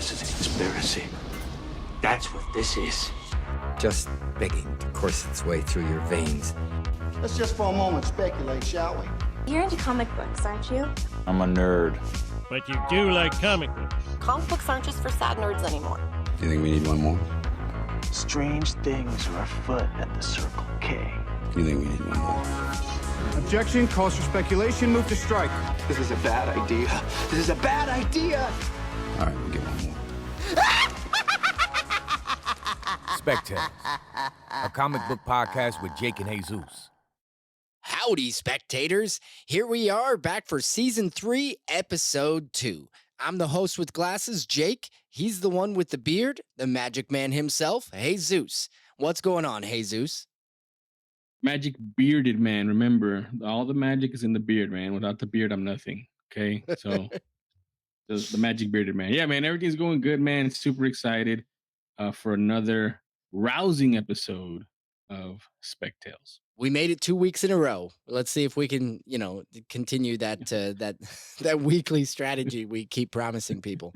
this is a conspiracy. That's what this is. Just begging to course its way through your veins. Let's just for a moment speculate, shall we? You're into comic books, aren't you? I'm a nerd. But you do like comic books. Comic books aren't just for sad nerds anymore. Do you think we need one more? Strange things are afoot at the Circle K. Do you think we need one more? Objection, calls for speculation, move to strike. This is a bad idea. This is a bad idea. All right, we'll get one more. Spec, a comic book podcast with Jake and Jesus. Howdy, spectators. Here we are back for Season 3, Episode 2. I'm the host with glasses, Jake. He's the one with the beard, the magic man himself, Jesus. What's going on, Jesus? Magic bearded man. Remember, all the magic is in the beard, man. Without the beard, I'm nothing. Okay? So, the magic bearded man. Yeah, man, everything's going good, man. Super excited for another rousing episode of Spec Tales. We made it 2 weeks in a row. Let's see if we can, continue that that weekly strategy we keep promising people.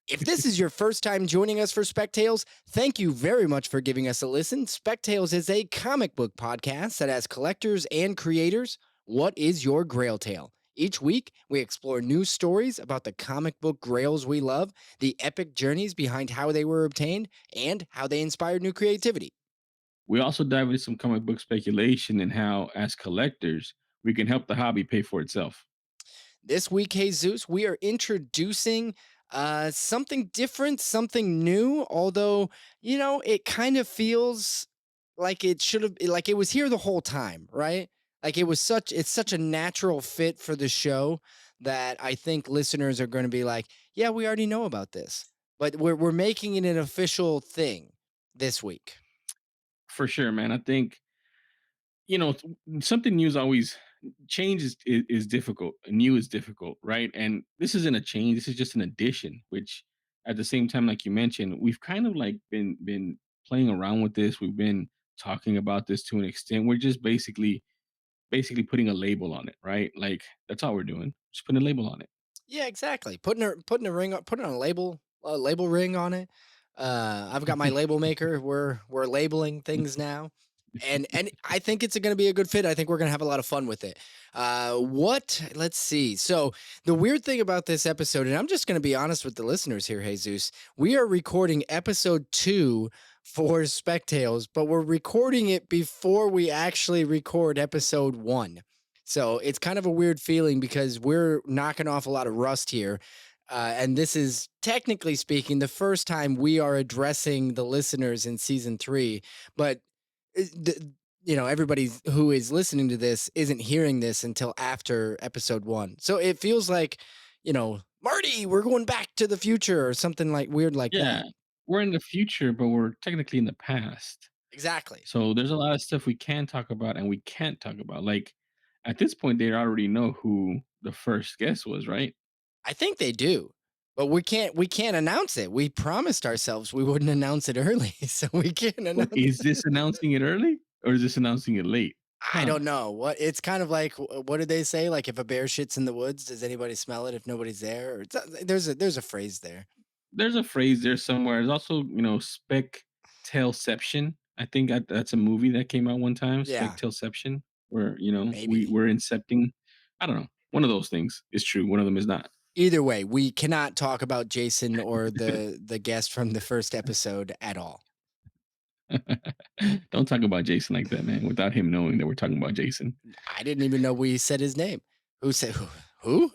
If this is your first time joining us for Spec Tales, thank you very much for giving us a listen. Spec Tales is a comic book podcast that has collectors and creators. What is your Grail tale? Each week, we explore new stories about the comic book grails we love, the epic journeys behind how they were obtained, and how they inspired new creativity. We also dive into some comic book speculation and how, as collectors, we can help the hobby pay for itself. This week, Jesus, we are introducing something different, something new, although, it kind of feels like it should have, like it was here the whole time, right? Like it's such a natural fit for the show that I think listeners are going to be like, yeah, we already know about this, but we're making it an official thing this week. For sure, man. I think, something new is always, change is difficult. New is difficult, right? And this isn't a change. This is just an addition, which at the same time, like you mentioned, we've kind of like been playing around with this. We've been talking about this to an extent. We're just basically putting a label on it, right? Like that's all we're doing. Just putting a label on it. Yeah, exactly. Putting a ring on, putting a label ring on it. I've got my label maker. We're labeling things now. And I think it's going to be a good fit. I think we're going to have a lot of fun with it. Let's see. So the weird thing about this episode, and I'm just going to be honest with the listeners here, Jesus, we are recording episode 2 for Spec Tales, but we're recording it before we actually record episode 1. So it's kind of a weird feeling because we're knocking off a lot of rust here. And this is, technically speaking, the first time we are addressing the listeners in season 3, but everybody who is listening to this isn't hearing this until after episode 1. So it feels like, Marty, we're going back to the future or something like weird like that. Yeah, we're in the future, but we're technically in the past. Exactly. So there's a lot of stuff we can talk about and we can't talk about. Like at this point, they already know who the first guest was, right? I think they do. But we can't announce it. We promised ourselves we wouldn't announce it early, so we can't announce it. Is this announcing it early or is this announcing it late? I don't know. It's kind of like, what did they say? Like if a bear shits in the woods, does anybody smell it if nobody's there? Or there's a phrase there. There's a phrase there somewhere. There's also, Spec Taleception. I think that's a movie that came out one time. Yeah. Spec Taleception, where, Maybe. we're incepting. I don't know. One of those things is true. One of them is not. Either way, we cannot talk about Jason or the guest from the first episode at all. Don't talk about Jason like that, man, without him knowing that we're talking about Jason. I didn't even know we said his name. Who said who?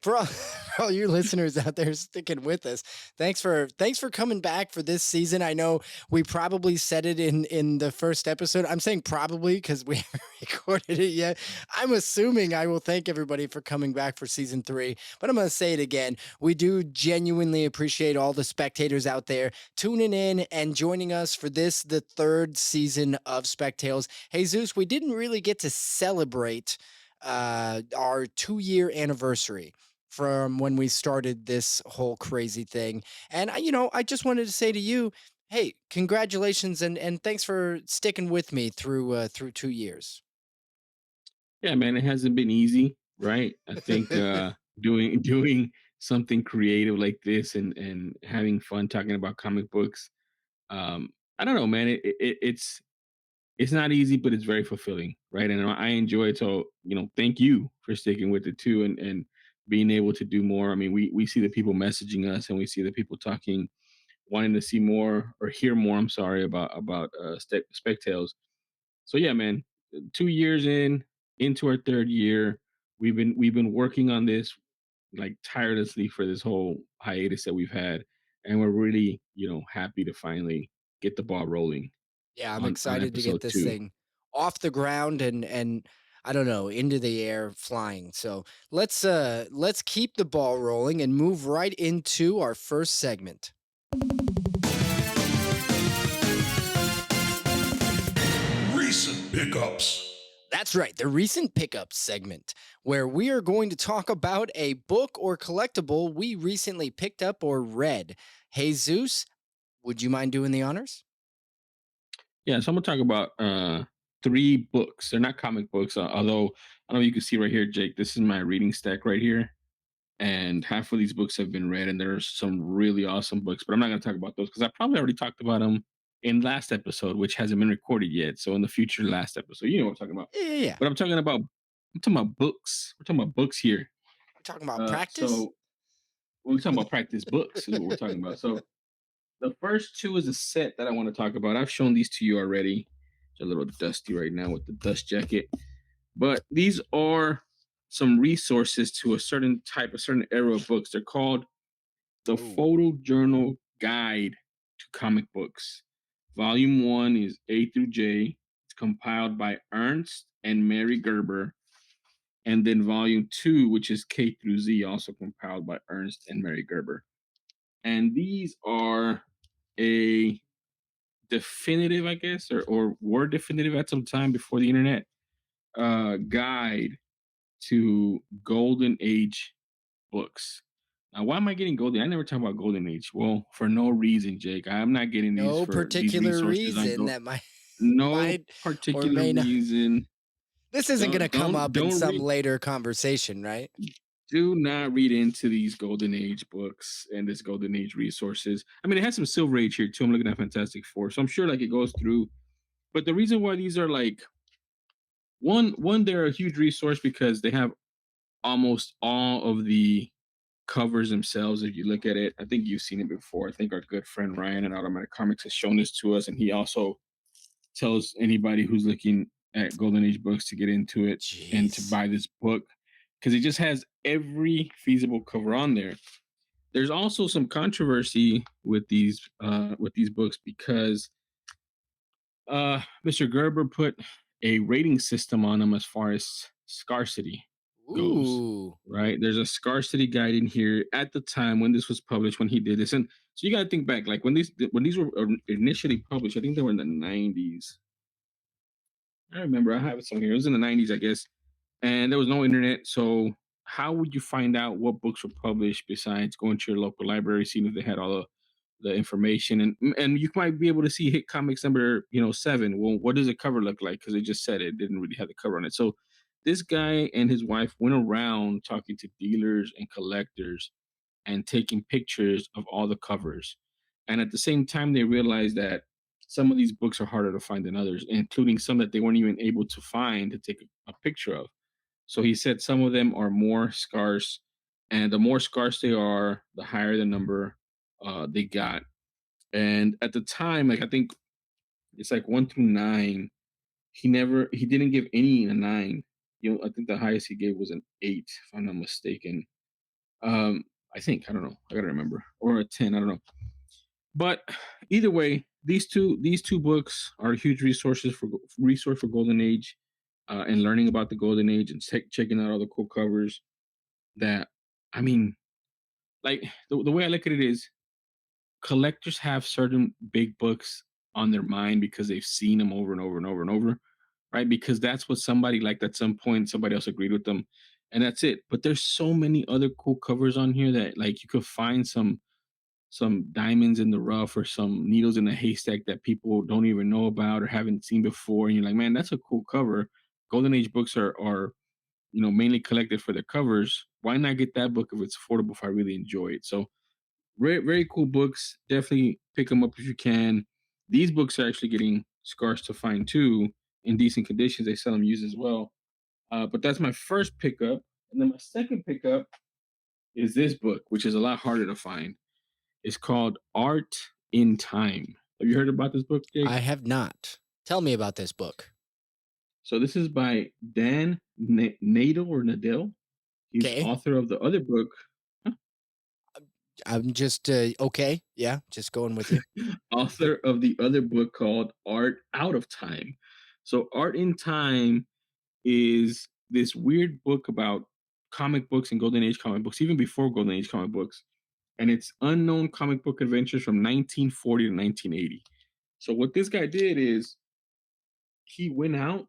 For all you listeners out there sticking with us, thanks for coming back for this season. I know we probably said it in the first episode. I'm saying probably because we haven't recorded it yet. I'm assuming I will thank everybody for coming back for season 3, but I'm going to say it again. We do genuinely appreciate all the spectators out there tuning in and joining us for the 3rd season of Spec Tales. Jesus, we didn't really get to celebrate our 2-year anniversary from when we started this whole crazy thing. And, I just wanted to say to you, hey, congratulations and thanks for sticking with me through 2 years. Yeah, man, it hasn't been easy, right? I think doing something creative like this and having fun talking about comic books. I don't know, man. It's not easy, but it's very fulfilling, right? And I enjoy it. So, thank you for sticking with it too, and being able to do more. I mean, we see the people messaging us, and we see the people talking, wanting to see more or hear more. I'm sorry about Spec Tales. So yeah, man. 2 years into our third year, we've been working on this like tirelessly for this whole hiatus that we've had, and we're really happy to finally get the ball rolling Yeah, I'm on excited to get episode this 2. thing off the ground and I don't know, into the air flying. So let's keep the ball rolling and move right into our first segment. Recent pickups. That's right, the recent pickups segment, where we are going to talk about a book or collectible we recently picked up or read. Jesus, would you mind doing the honors? Yeah, so I'm gonna talk about 3 books. They're not comic books, although I don't know if you can see right here, Jake. This is my reading stack right here, and half of these books have been read, and there's some really awesome books. But I'm not gonna talk about those because I probably already talked about them in last episode, which hasn't been recorded yet. So in the future, last episode, you know what I'm talking about. Yeah. But I'm talking about books. We're talking about books here. We're talking about practice. So we're talking about practice books is what we're talking about. So the first 2 is a set that I want to talk about. I've shown these to you already. It's a little dusty right now with the dust jacket. But these are some resources to a certain era of books. They're called the Photojournal Guide to Comic Books. Volume 1 is A through J. It's compiled by Ernst and Mary Gerber. And then Volume 2, which is K through Z, also compiled by Ernst and Mary Gerber. And these are a definitive, I guess, or were definitive at some time before the internet, guide to Golden Age books. Now, why am I getting Golden? I never talk about Golden Age. Well, for no reason, Jake. I'm not getting these No for particular these resources reason that no might particular may not. reason. This isn't going to come up in don't some read- later conversation, right? Do not read into these Golden Age books and this Golden Age resources. I mean, it has some Silver Age here too. I'm looking at Fantastic Four, so I'm sure like it goes through. But the reason why these are like one, they're a huge resource because they have almost all of the covers themselves. If you look at it, I think you've seen it before. I think our good friend Ryan at Automatic Comics has shown this to us, and he also tells anybody who's looking at Golden Age books to get into it and to buy this book because it just has every feasible cover on there. There's also some controversy with these books because Mr. Gerber put a rating system on them as far as scarcity goes. Right? There's a scarcity guide in here at the time when this was published, when he did this. And so you got to think back, like when these were initially published, I think they were in the 90s. I remember I have it somewhere. It was in the 90s, I guess. And there was no internet. So how would you find out what books were published besides going to your local library, seeing if they had all the information? And you might be able to see Hit Comics number 7. Well, what does the cover look like? Because they just said it didn't really have the cover on it. So this guy and his wife went around talking to dealers and collectors and taking pictures of all the covers. And at the same time, they realized that some of these books are harder to find than others, including some that they weren't even able to find to take a picture of. So he said some of them are more scarce, and the more scarce they are, the higher the number they got. And at the time, like I think it's like 1 through 9, he didn't give any a 9. I think the highest he gave was an 8, if I'm not mistaken. I think, I don't know, I gotta remember, or a 10, I don't know. But either way, these two books are huge resource for Golden Age, and learning about the Golden Age and checking out all the cool covers. That, I mean, like the way I look at it is, collectors have certain big books on their mind because they've seen them over and over and over and over, right? Because that's what somebody liked at some point. Somebody else agreed with them, and that's it. But there's so many other cool covers on here that like you could find some diamonds in the rough or some needles in the haystack that people don't even know about or haven't seen before. And you're like, man, that's a cool cover. Golden Age books are mainly collected for their covers, why not get that book if it's affordable if I really enjoy it? So very, very cool books. Definitely pick them up if you can. These books are actually getting scarce to find too, in decent conditions. They sell them used as well. But that's my first pickup. And then my second pickup is this book, which is a lot harder to find. It's called Art in Time. Have you heard about this book, Jake? I have not. Tell me about this book. So this is by Dan Nadel or Nadel. He's author of the other book. I'm just okay. Yeah, just going with you. Author of the other book called Art Out of Time. So Art in Time is this weird book about comic books and Golden Age comic books, even before Golden Age comic books. And it's unknown comic book adventures from 1940 to 1980. So what this guy did is he went out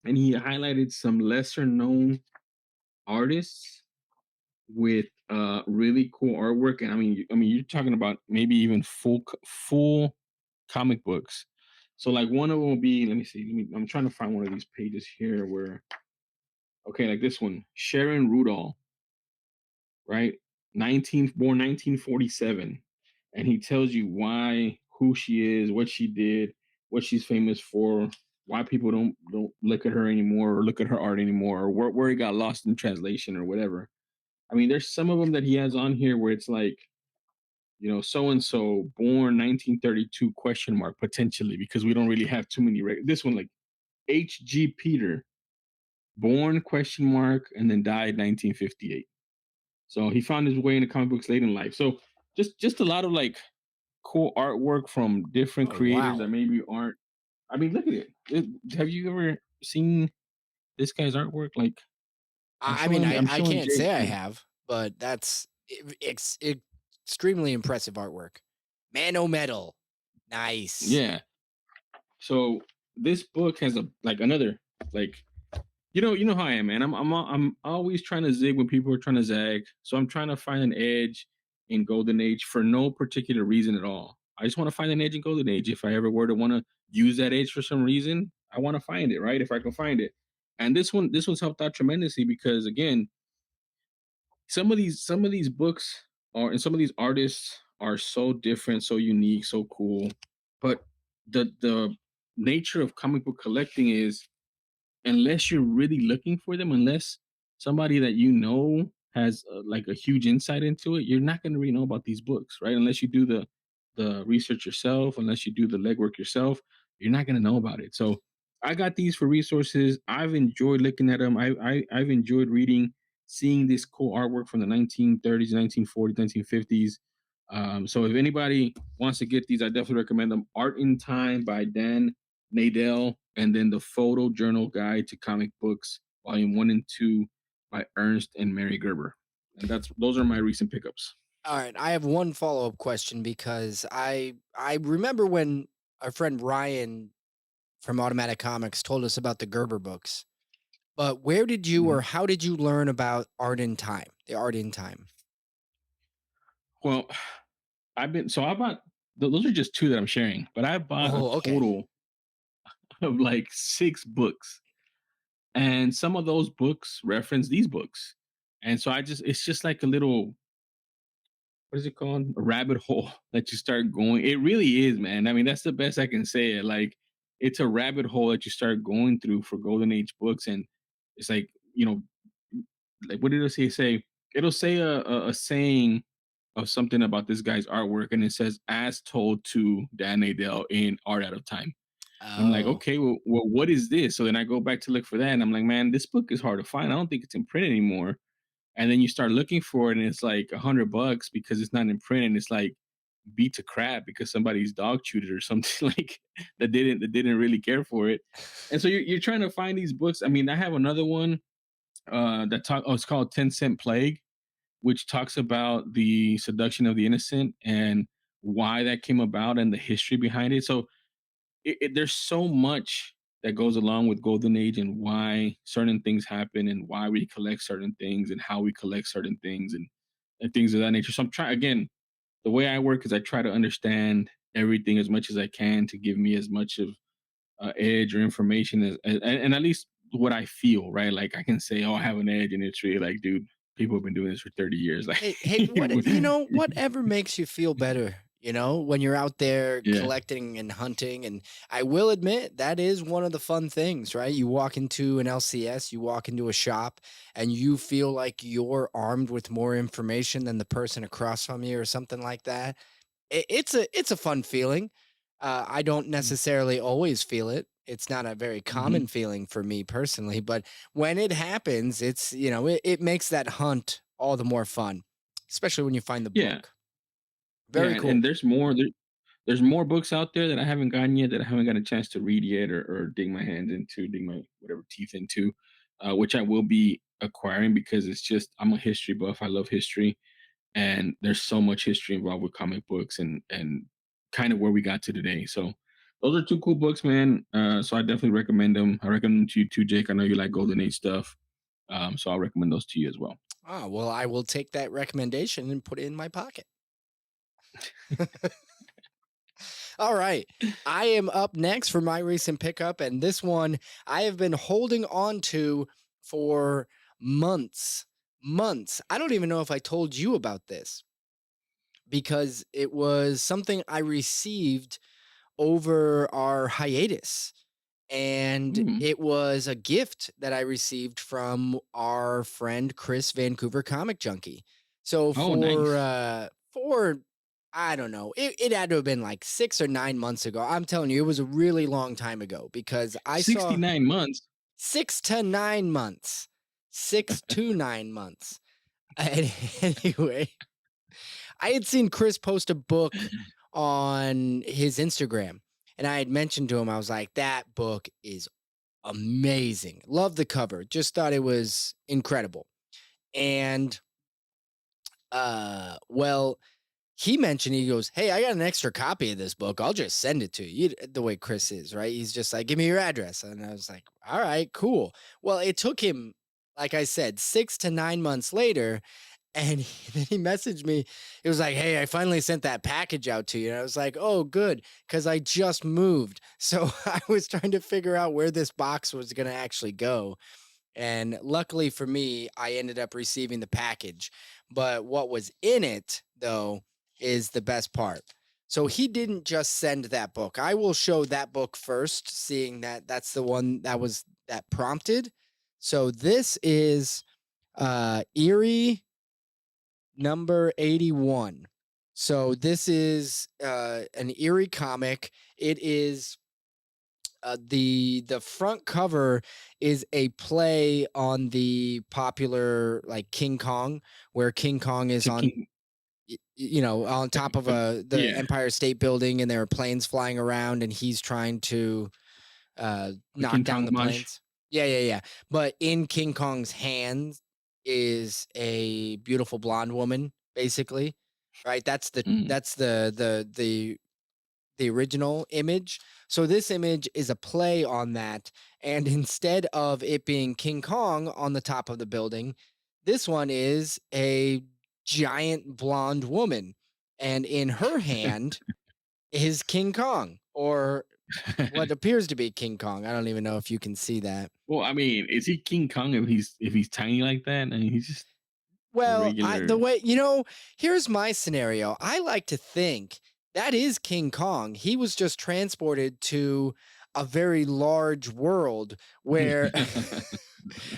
and he highlighted some lesser known artists with really cool artwork. And I mean, you're talking about maybe even full comic books. So like one of them will be, let me see, I'm trying to find one of these pages here where, okay, like this one, Sharon Rudolph, right? Born 1947. And he tells you why, who she is, what she did, what she's famous for, why people don't look at her anymore or look at her art anymore, or where it got lost in translation or whatever. I mean, there's some of them that he has on here where it's like, you know, so-and-so born 1932 question mark potentially, because we don't really have too many. This one, like H.G. Peter, born question mark and then died 1958. So he found his way into comic books late in life. So just a lot of like cool artwork from different creators that maybe aren't. I mean, look at it. Have you ever seen this guy's artwork? Like, I can't say I have, but that's extremely impressive artwork. Mano Metal, nice. Yeah. So this book has another you know how I am, man. I'm always trying to zig when people are trying to zag. So I'm trying to find an edge in Golden Age for no particular reason at all. I just want to find an edge in Golden Age. If I ever were to want to use that edge for some reason, I want to find it, right? If I can find it. And this one's helped out tremendously because again, some of these books and some of these artists are so different, so unique, so cool. But the nature of comic book collecting is, unless you're really looking for them, unless somebody that you know has like a huge insight into it, you're not going to really know about these books, right? Unless you do the research yourself, unless you do the legwork yourself, you're not going to know about it. So I got these for resources. I've enjoyed looking at them. I've enjoyed reading, seeing this cool artwork from the 1930s, 1940s, 1950s. So if anybody wants to get these, I definitely recommend them. Art in Time by Dan Nadel, and then the Photojournal Guide to Comic Books, Volume 1 and 2 by Ernst and Mary Gerber. And those are my recent pickups. All right, I have one follow-up question because I remember when our friend Ryan from Automatic Comics told us about the Gerber books. But where did you or how did you learn about Art in Time, the Art in Time? Well, I bought, those are just two that I'm sharing, but I bought a total of like 6 books. And some of those books reference these books. And so it's just like a little, what is it called? A rabbit hole that you start going. It really is, man. I mean, that's the best I can say it. Like, it's a rabbit hole that you start going through for Golden Age books. And it's like, you know, like, what did it say? It'll say a saying of something about this guy's artwork. And it says, as told to Dan Nadel in Art Out of Time. I'm like, okay, well, what is this? So then I go back to look for that. And I'm like, man, this book is hard to find. I don't think it's in print anymore. And then you start looking for it and it's like $100 because it's not in print, and it's like beat to crap because somebody's dog chewed it or something like that didn't really care for it. And so you're trying to find these books. I mean, I have another one it's called 10 Cent Plague, which talks about the seduction of the innocent and why that came about and the history behind it. So there's so much that goes along with Golden Age and why certain things happen and why we collect certain things and how we collect certain things and things of that nature. So I'm trying, again, the way I work is I try to understand everything as much as I can to give me as much of edge or information and at least what I feel, right? Like I can say, oh, I have an edge, and it's really like, dude, people have been doing this for 30 years. Like, Hey, whatever makes you feel better, when you're out there yeah, collecting and hunting. And I will admit that is one of the fun things, right? You walk into an LCS, you walk into a shop, and you feel like you're armed with more information than the person across from you or something like that. It's a fun feeling. I don't necessarily always feel it. It's not a very hmm common feeling for me personally, but when it happens, it makes that hunt all the more fun, especially when you find the yeah, book. yeah. Very And cool. there's more. There's more books out there that I haven't gotten yet, that I haven't got a chance to read yet, or dig my hands into, dig my whatever teeth into, which I will be acquiring, because it's just, I'm a history buff. I love history, and there's so much history involved with comic books, and kind of where we got to today. So those are two cool books, man. So I definitely recommend them. I recommend them to you too, Jake. I know you like Golden Age stuff, so I'll recommend those to you as well. Ah, well, I will take that recommendation and put it in my pocket. All right. I am up next for my recent pickup, and this one I have been holding on to for months. Months. I don't even know if I told you about this because it was something I received over our hiatus. And Mm. it was a gift that I received from our friend Chris, Vancouver Comic Junkie. So Oh, for nice. I don't know, it had to have been like 6 or 9 months ago. I'm telling you, it was a really long time ago because I saw 69 months. 6 to 9 months, 6 to 9 months. Anyway, I had seen Chris post a book on his Instagram, and I had mentioned to him, I was like, that book is amazing. Love the cover. Just thought it was incredible. And well, he mentioned, he goes, hey, I got an extra copy of this book. I'll just send it to you. The way Chris is, right? He's just like, give me your address. And I was like, all right, cool. Well, it took him, like I said, 6 to 9 months later. And then he messaged me. It was like, hey, I finally sent that package out to you. And I was like, oh, good, because I just moved. So I was trying to figure out where this box was going to actually go. And luckily for me, I ended up receiving the package. But what was in it, though, is the best part. So he didn't just send that book. I will show that book first, seeing that that's the one that prompted. So this is Eerie number 81. So this is an Eerie comic. It is the front cover is a play on the popular like King Kong, where King Kong is To on King, on top of the yeah, Empire State Building, and there are planes flying around, and he's trying to the knock King down Kong the homage. planes. Yeah. But in King Kong's hands is a beautiful blonde woman, basically. Right? That's the Mm. that's the original image. So this image is a play on that. And instead of it being King Kong on the top of the building, this one is a giant blonde woman. And in her hand is King Kong, or what appears to be King Kong. I don't even know if you can see that. Well, I mean, is he King Kong if he's tiny like that? I mean, he's just a Well, regular. here's my scenario. I like to think that is King Kong. He was just transported to a very large world where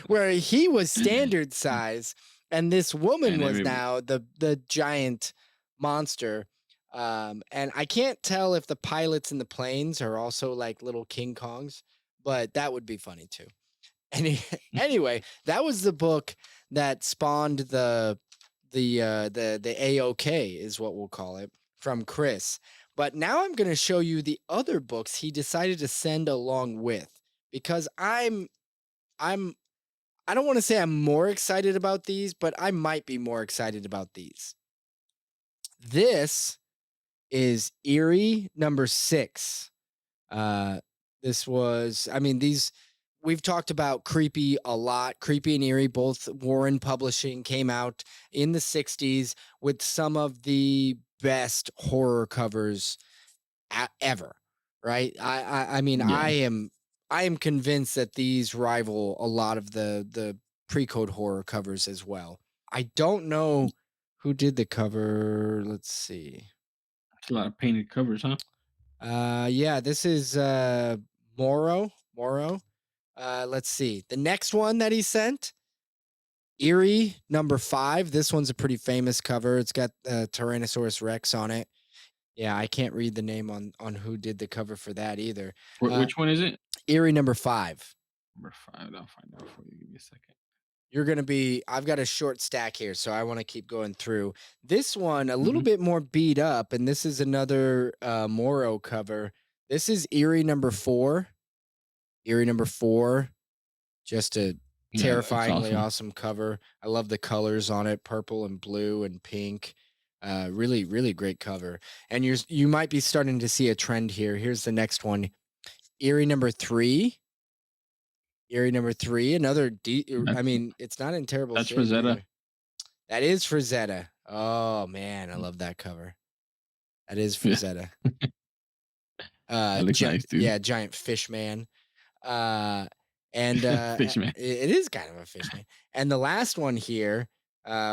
where he was standard size and this woman And was every now the giant monster. And I can't tell if the pilots in the planes are also like little King Kongs, but that would be funny too. Any, anyway, that was the book that spawned the AOK is what we'll call it, from Chris. But now I'm going to show you the other books he decided to send along with, because I'm I don't want to say I'm more excited about these, but I might be more excited about these. This is Eerie number 6. Uh, this was, I mean, these we've talked about Creepy a lot. Creepy and Eerie, both Warren Publishing, came out in the 60s with some of the best horror covers ever. Right? I mean, yeah, I am I am convinced that these rival a lot of the pre-code horror covers as well. I don't know who did the cover. Let's see. It's a lot of painted covers, huh? Yeah, this is Moro. Let's see. The next one that he sent, Eerie #5. This one's a pretty famous cover. It's got Tyrannosaurus Rex on it. Yeah, I can't read the name on who did the cover for that either. Which one is it? Eerie #5. Number 5. I'll find out for you. Give me a second. I've got a short stack here, so I want to keep going through. This one, a little bit more beat up, and this is another Moro cover. This is Eerie #4. Eerie #4. Just a terrifyingly awesome cover. I love the colors on it, purple and blue and pink. Really, really great cover. And you might be starting to see a trend here. Here's the next one. Eerie #3. Eerie #3. Another I mean, it's not in terrible shape. That's Frazetta. That is Frazetta. Oh man, I love that cover. That is Frazetta. That looks nice, dude. Yeah, giant fish man. And Fish man. it is kind of a fish man. And the last one here,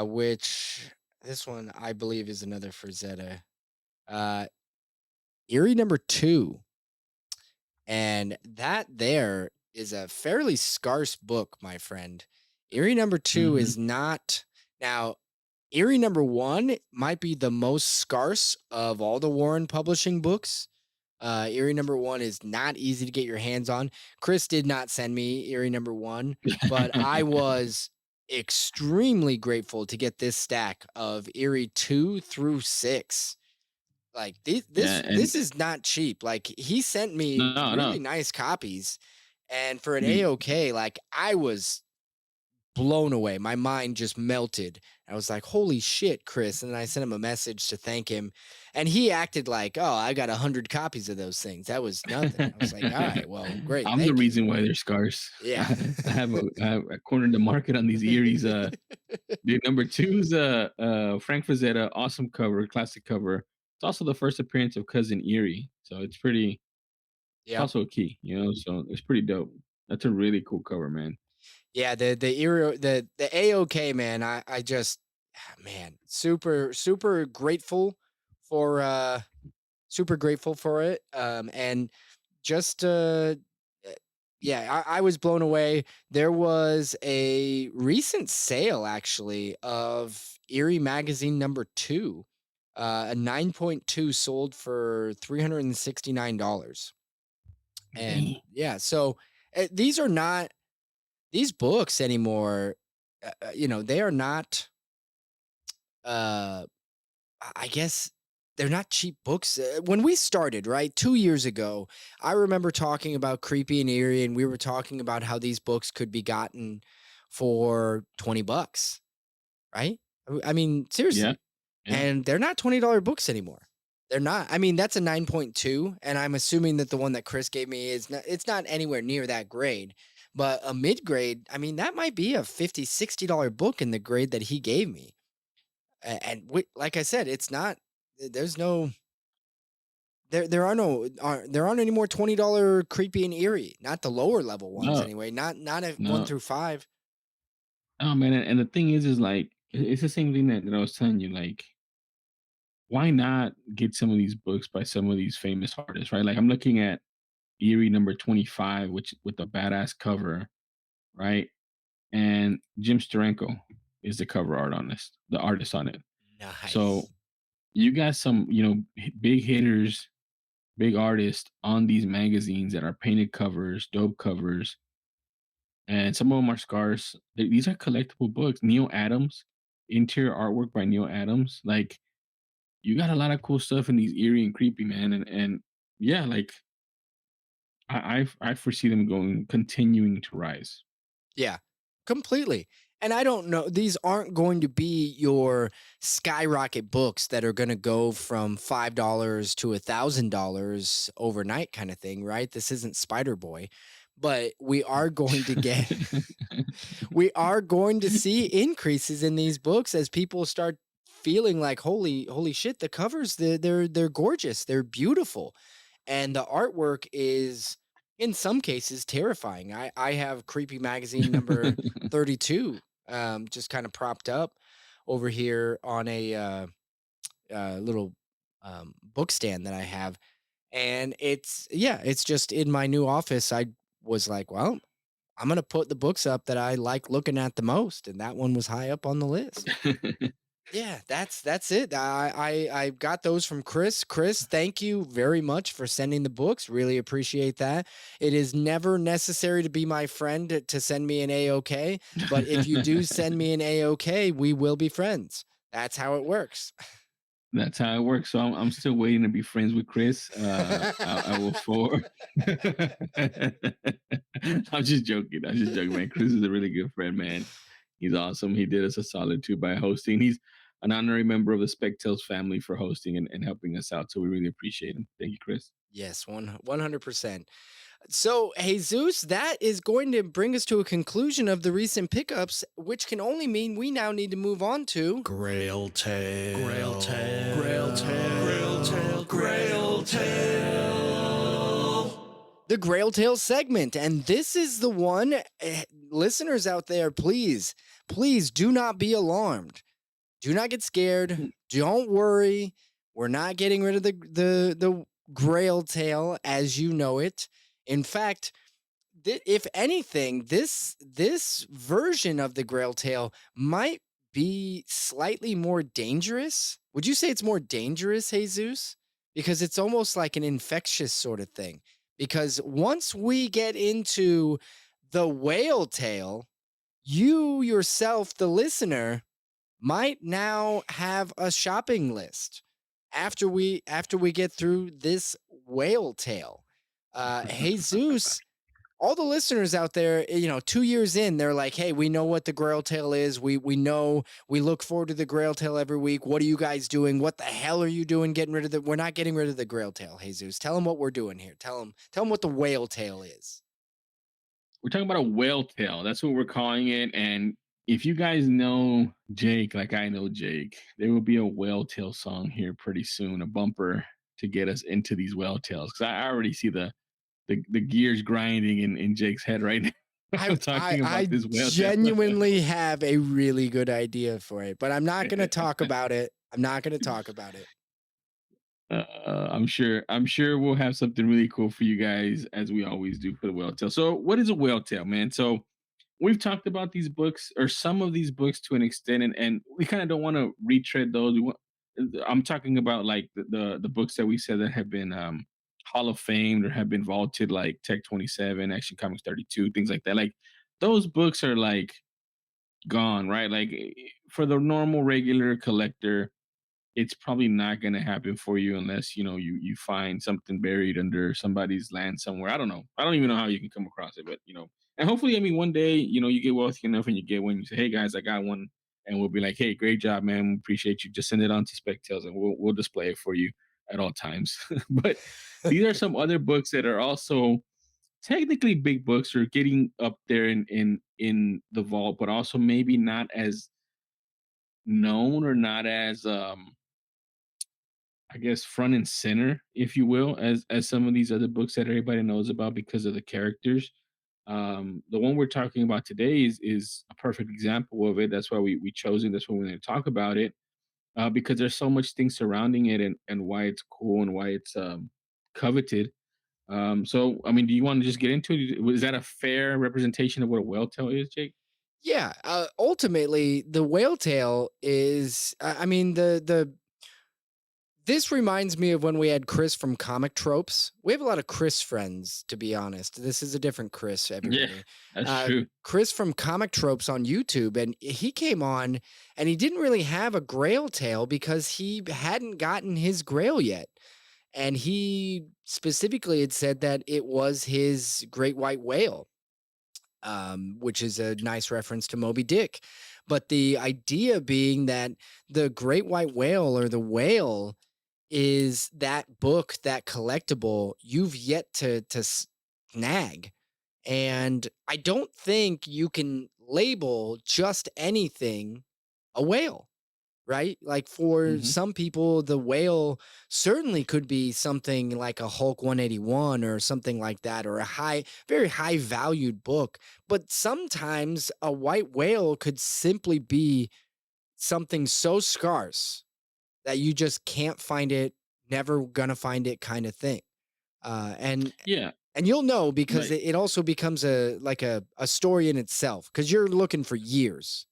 which this one I believe is another Frazetta. Eerie #2. And that there is a fairly scarce book, my friend. Eerie #2 is not. Now, Eerie #1 might be the most scarce of all the Warren Publishing books. Eerie #1 is not easy to get your hands on. Chris did not send me Eerie #1, but I was extremely grateful to get this stack of Eerie 2 through 6. Like this is not cheap. Like he sent me really nice copies, and for an AOK, like I was blown away. My mind just melted. I was like, "Holy shit, Chris!" And I sent him a message to thank him, and he acted like, "Oh, I got 100 copies of those things. That was nothing." I was like, "All right, well, great." I'm the reason why they're scarce. Yeah, I have cornered the market on these Eerie's. Dude, #2's Frank Frazetta, awesome cover, classic cover. It's also the first appearance of Cousin Eerie, so it's pretty. It's also a key, so it's pretty dope. That's a really cool cover, man. Yeah, the Eerie, the AOK, man. I just, man, super grateful for it. And just yeah, I was blown away. There was a recent sale actually of Eerie magazine #2. A 9.2 sold for $369. And yeah, so these are not these books anymore. They are not. I guess they're not cheap books. When we started, right, 2 years ago, I remember talking about Creepy and Eerie, and we were talking about how these books could be gotten for $20, right? I mean, seriously. Yeah. And they're not $20 books anymore. They're not. I mean, that's a 9.2, and I'm assuming that the one that Chris gave me it's not anywhere near that grade. But a mid-grade, I mean, that might be a $50, $60 book in the grade that he gave me. And like I said, it's not. There's no. There aren't any more $20 Creepy and Eerie. Not the lower level ones anyway. Not 1 through 5. Oh man, and the thing is like it's the same thing that I was telling you. Like, why not get some of these books by some of these famous artists, right? Like I'm looking at Eerie #25, which with a badass cover, right? And Jim Steranko is the cover art on this, the artist on it. Nice. So you got some, big hitters, big artists on these magazines that are painted covers, dope covers, and some of them are scarce. These are collectible books. Neil Adams, interior artwork by Neil Adams. Like, you got a lot of cool stuff in these Eerie and Creepy, man. And yeah, like I foresee them continuing to rise. Yeah, completely. And I don't know, these aren't going to be your skyrocket books that are going to go from $5 to $1,000 overnight kind of thing, right? This isn't Spider Boy, but we are going to get, we are going to see increases in these books as people start feeling like, holy shit, the covers, they're gorgeous, they're beautiful, and the artwork is in some cases terrifying. I have Creepy Magazine number 32 just kind of propped up over here on a little book stand that I have. And it's just in my new office. I was like, well, I'm going to put the books up that I like looking at the most. And that one was high up on the list. Yeah, that's it. I got those from Chris. Chris, thank you very much for sending the books. Really appreciate that. It is never necessary to be my friend to send me an A-OK, but if you do send me an A-OK, we will be friends. That's how it works. That's how it works. So I'm still waiting to be friends with Chris. I will forward. I'm just joking. Man. Chris is a really good friend, man. He's awesome. He did us a solid too by hosting. He's an honorary member of the Spec family for hosting and helping us out. So we really appreciate him. Thank you, Chris. Yes, 100%. So, Jesus, that is going to bring us to a conclusion of the recent pickups, which can only mean we now need to move on to Grail Tale. Grail Tale. Grail Tale. Grail Tale. Grail Tale. the Grail Tale segment. And this is the one, listeners out there, please do not be alarmed. Do not get scared. Don't worry. We're not getting rid of the Grail Tale as you know it. In fact, if anything, this version of the Grail Tale might be slightly more dangerous. Would you say it's more dangerous, Jesus? Because it's almost like an infectious sort of thing. Because once we get into the whale tale, you yourself, the listener, might now have a shopping list after we get through this whale tale. Jesus, all the listeners out there, 2 years in, they're like, hey, we know what the Grail Tale is. We know, we look forward to the Grail Tale every week. What are you guys doing? What the hell are you doing getting rid of we're not getting rid of the Grail Tale, Jesus. Tell them what we're doing here. Tell them what the whale tale is. We're talking about a whale tale. That's what we're calling it. And if you guys know Jake, like I know Jake, there will be a whale tale song here pretty soon, a bumper to get us into these whale tales. Because I already see the gears grinding in Jake's head right now. I genuinely have a really good idea for it, but I'm not going to talk about it. I'm sure we'll have something really cool for you guys, as we always do for the whale tale. So what is a whale tale, man? So we've talked about these books, or some of these books, to an extent, and we kind of don't want to retread those. I'm talking about like the books that we said that have been Hall of Fame or have been vaulted, like Tech 27, Action Comics 32, things like that. Like those books are like gone, right? Like for the normal regular collector, it's probably not going to happen for you unless you find something buried under somebody's land somewhere. I don't know. I don't even know how you can come across it, but and hopefully, I mean, one day, you get wealthy enough and you get one. You say, "Hey guys, I got one," and we'll be like, "Hey, great job, man. We appreciate you. Just send it on to Spec Tales, and we'll display it for you at all times." But these are some other books that are also technically big books, or getting up there in the vault, but also maybe not as known, or not as I guess front and center, if you will, as some of these other books that everybody knows about because of the characters. The one we're talking about today is a perfect example of it. That's why we chose it. That's why we're going to talk about it, because there's so much things surrounding it, and why it's cool, and why it's coveted. So, I mean, do you want to just get into it? Was that a fair representation of what a whale tale is, Jake? Yeah. Ultimately, the whale tale is, I mean, this reminds me of when we had Chris from Comic Tropes. We have a lot of Chris friends, to be honest. This is a different Chris, everybody. Yeah, that's true. Chris from Comic Tropes on YouTube, and he came on, and he didn't really have a Grail tale because he hadn't gotten his Grail yet. And he specifically had said that it was his great white whale, which is a nice reference to Moby Dick. But the idea being that the great white whale, or the whale, is that book, that collectible you've yet to snag. And I don't think you can label just anything a whale. right? Like for Hmm. some people, the whale certainly could be something like a Hulk 181 or something like that, or a very high valued book. But sometimes a white whale could simply be something so scarce that you just can't find it, never gonna find it kind of thing. Uh, and Yeah, and you'll know because like it also becomes a story in itself because you're looking for years.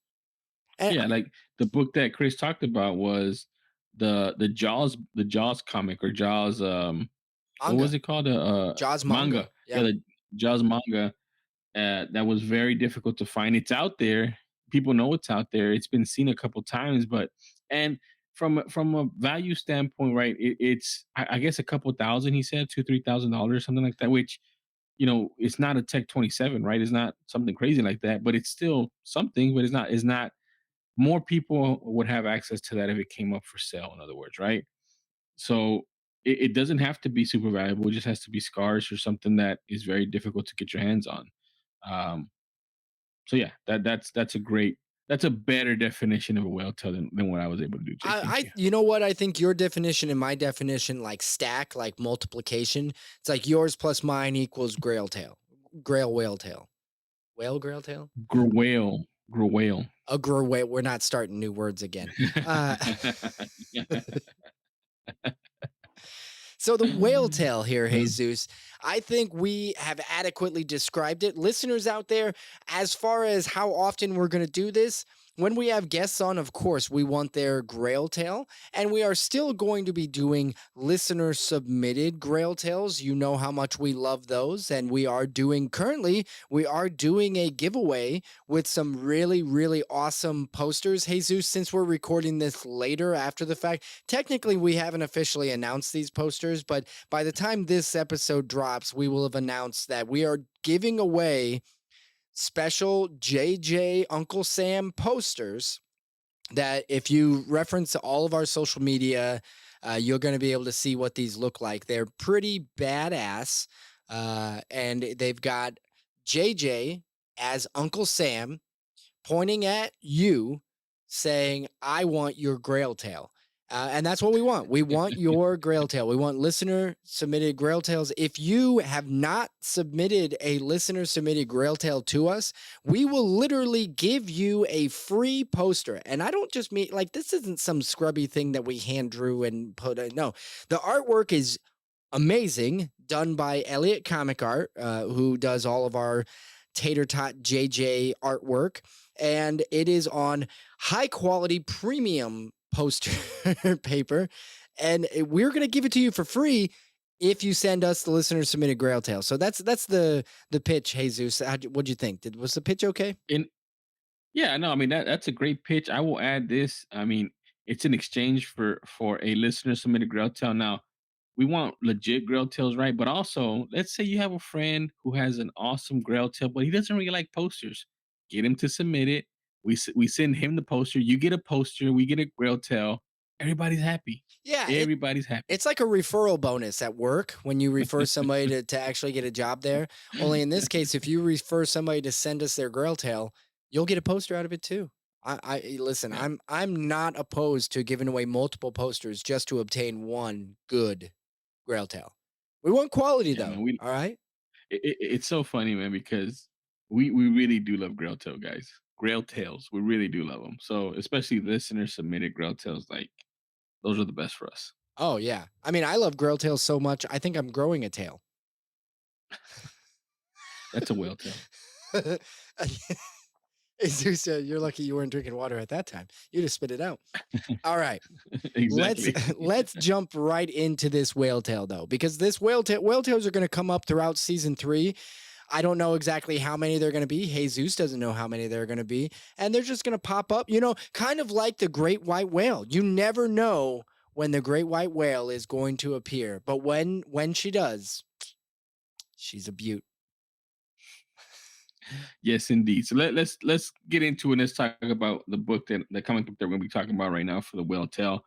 And yeah, like the book that Chris talked about was the Jaws comic or Jaws what was manga, it called? Jaws Manga. manga, Yeah, yeah. the Jaws manga. That was very difficult to find. It's out there. People know it's out there. It's been seen a couple times, but and from a value standpoint, right? It's I guess a couple thousand. He said $2,000-3,000, something like that. Which it's not a Tech 27, right? It's not something crazy like that, but it's still something. But it's not. More people would have access to that if it came up for sale. In other words, right? So it doesn't have to be super valuable. It just has to be scarce or something that is very difficult to get your hands on. Um, so yeah, that's a better definition of a whale tail than what I was able to do, Jake. Thank you. You know what? I think your definition and my definition like stack, like multiplication. It's like yours plus mine equals grail whale tail, grail tail. Whale, whale. A whale. We're not starting new words again. Uh, So the whale tail here, Jesus, I think we have adequately described it. Listeners out there, as far as how often we're going to do this, when we have guests on, of course, we want their grail tail, and we are still going to be doing listener submitted grail tails. You know how much we love those, and we are doing a giveaway with some really, really awesome posters. Jesus, since we're recording this later after the fact, technically we haven't officially announced these posters, but by the time this episode drops, we will have announced that we are giving away special JJ Uncle Sam posters that if you reference all of our social media, you're going to be able to see what these look like. They're pretty badass. And they've got JJ as Uncle Sam pointing at you saying, I want your grail tail. And that's what we want. We want your grail tail. We want listener submitted grail tails. If you have not submitted a listener submitted grail tail to us, we will literally give you a free poster. And I don't just mean like this isn't some scrubby thing that we hand drew and put in. No, the artwork is amazing, done by Elliot Comic Art, who does all of our Tater Tot JJ artwork. And it is on high quality premium poster paper. And we're going to give it to you for free if you send us the listener submitted grail tail. So that's the pitch, Jesus. What'd you think? Was the pitch okay? Yeah, no, I mean that's a great pitch. I will add this. I mean, it's an exchange for a listener submitted grail tail. Now, we want legit grail tails, right? But also, let's say you have a friend who has an awesome grail tail, but he doesn't really like posters. Get him to submit it. We send him the poster. You get a poster. We get a grail tail. Everybody's happy. Yeah, Everybody's happy. it's like a referral bonus at work when you refer somebody to actually get a job there. Only in this case, if you refer somebody to send us their grail tail, you'll get a poster out of it too. I listen. Yeah. I'm not opposed to giving away multiple posters just to obtain one good grail tail. We want quality Yeah, though. man, All right. it's so funny, man, because we really do love grail tail guys. Grail tails, we really do love them. So especially listener submitted grail tails, like those are the best for us. Oh yeah. I mean, I love grail tails so much. I think I'm growing a tail. That's a whale tail. Jesus, you're lucky you weren't drinking water at that time. You just spit it out. All right. Exactly. Let's jump right into this whale tail though, because this whale tails are going to come up throughout season 3. I don't know exactly how many they're going to be. Jesus doesn't know how many they're going to be, and they're just going to pop up, kind of like the great white whale. You never know when the great white whale is going to appear, but when she does, she's a beaut. Yes, indeed. So let's get into it. Let's talk about the book the comic book that we're going to be talking about right now for the whale tail.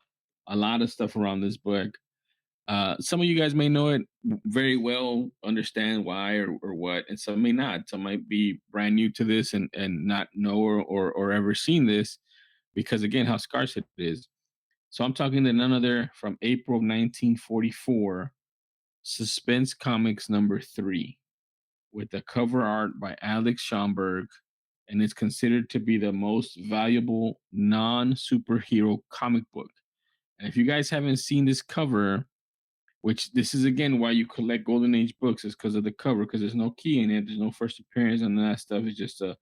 A lot of stuff around this book. Some of you guys may know it very well, understand why or what, and some may not. Some might be brand new to this and not know or ever seen this. because again, how scarce it is. So I'm talking to none other from April of 1944, Suspense Comics #3, with the cover art by Alex Schomburg, and it's considered to be the most valuable non-superhero comic book. And if you guys haven't seen this cover, which this is again why you collect Golden Age books, is because of the cover, because there's no key in it, there's no first appearance and that stuff. It's just a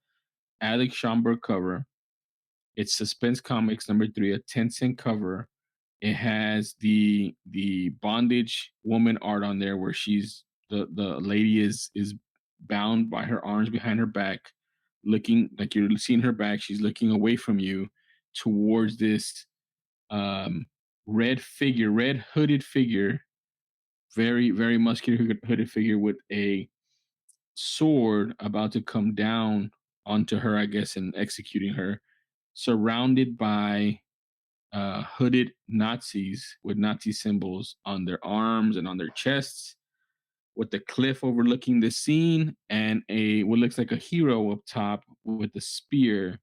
Alex Schomburg cover. It's Suspense Comics #3, a 10-cent cover. It has the bondage woman art on there, where she's the lady is bound by her arms behind her back, looking like you're seeing her back. She's looking away from you towards this red hooded figure, very very muscular hooded figure with a sword about to come down onto her, I guess, and executing her, surrounded by hooded Nazis with Nazi symbols on their arms and on their chests, with the cliff overlooking the scene, and a what looks like a hero up top with a spear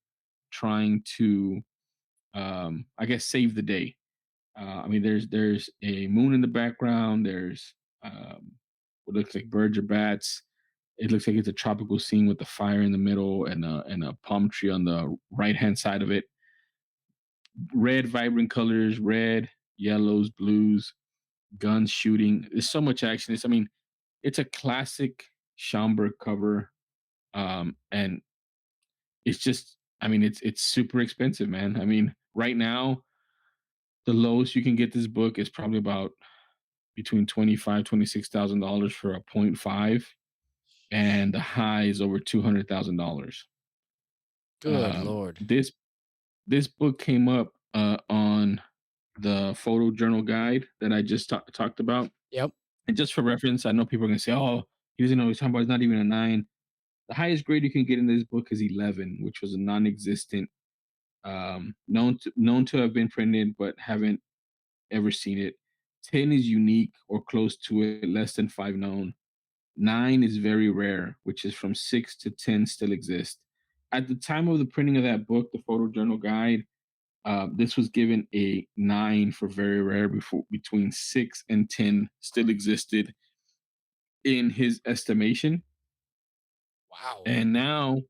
trying to, I guess, save the day. I mean, there's a moon in the background. There's what looks like birds or bats. It looks like it's a tropical scene with the fire in the middle and a palm tree on the right hand side of it. Red, vibrant colors, red, yellows, blues, guns shooting. There's so much action. I mean, it's a classic Schomburg cover, and it's just, I mean, it's super expensive, man. I mean, right now, the lowest you can get this book is probably about between $26,000 for a .5, and the high is over $200,000. Good Lord. This book came up on the photo journal guide that I just talked about. Yep. And just for reference, I know people are gonna say, "Oh, he doesn't know what he's talking about. It's not even a 9." The highest grade you can get in this book is 11, which was a non-existent, known to have been printed, but haven't ever seen it. 10 is unique or close to it, less than 5 known. 9 is very rare, which is from 6 to 10 still exist. At the time of the printing of that book, the photo journal guide, this was given a 9 for very rare. Before between 6 and 10 still existed in his estimation. Wow. And now,